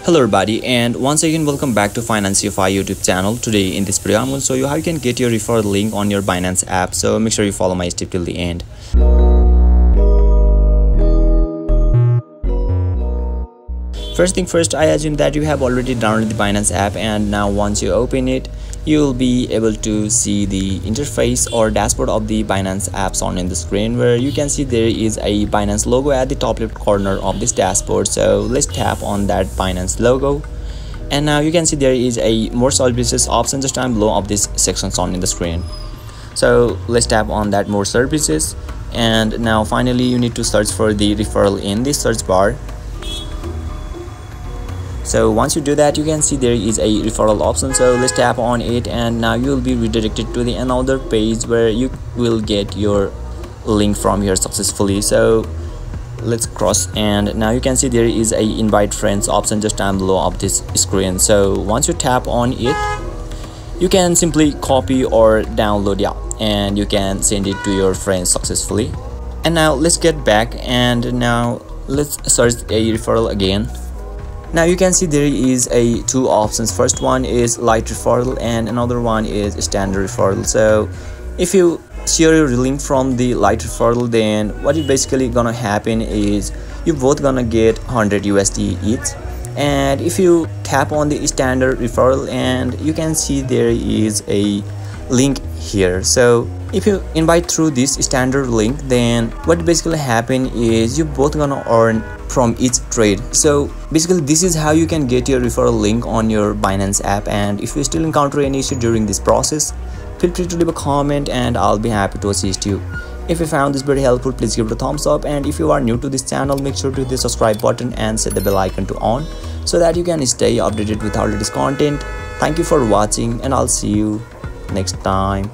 Hello everybody, and once again welcome back to Financify YouTube channel. Today in this video I'm going to show you how you can get your referral link on your Binance app, so make sure you follow my step till the end. First thing first, I assume that you have already downloaded the Binance app, and now once you open it, you will be able to see the interface or dashboard of the Binance apps on in the screen, where you can see there is a Binance logo at the top left corner of this dashboard. So let's tap on that Binance logo, and now you can see there is a more services option just down below of this section on in the screen. So let's tap on that more services, and now finally you need to search for the referral in the search bar. So once you do that, you can see there is a referral option, so let's tap on it, and now you will be redirected to the another page where you will get your link from here successfully. So let's cross, and now you can see there is a invite friends option just down below of this screen. So once you tap on it, you can simply copy or download it, and you can send it to your friends successfully. And now let's get back, and now let's search a referral again. Now you can see there is two options. First one is light referral and another one is standard referral. So if you share your link from the light referral, then what is basically gonna happen is you both gonna get 100 USD each. And if you tap on the standard referral, and you can see there is a link here. So if you invite through this standard link, then what basically happen is you both gonna earn from each trade. So basically this is how you can get your referral link on your Binance app. And if you still encounter any issue during this process, feel free to leave a comment and I'll be happy to assist you. If you found this very helpful, please give it a thumbs up, and if you are new to this channel, make sure to hit the subscribe button and set the bell icon to on so that you can stay updated with our latest content. Thank you for watching, and I'll see you next time.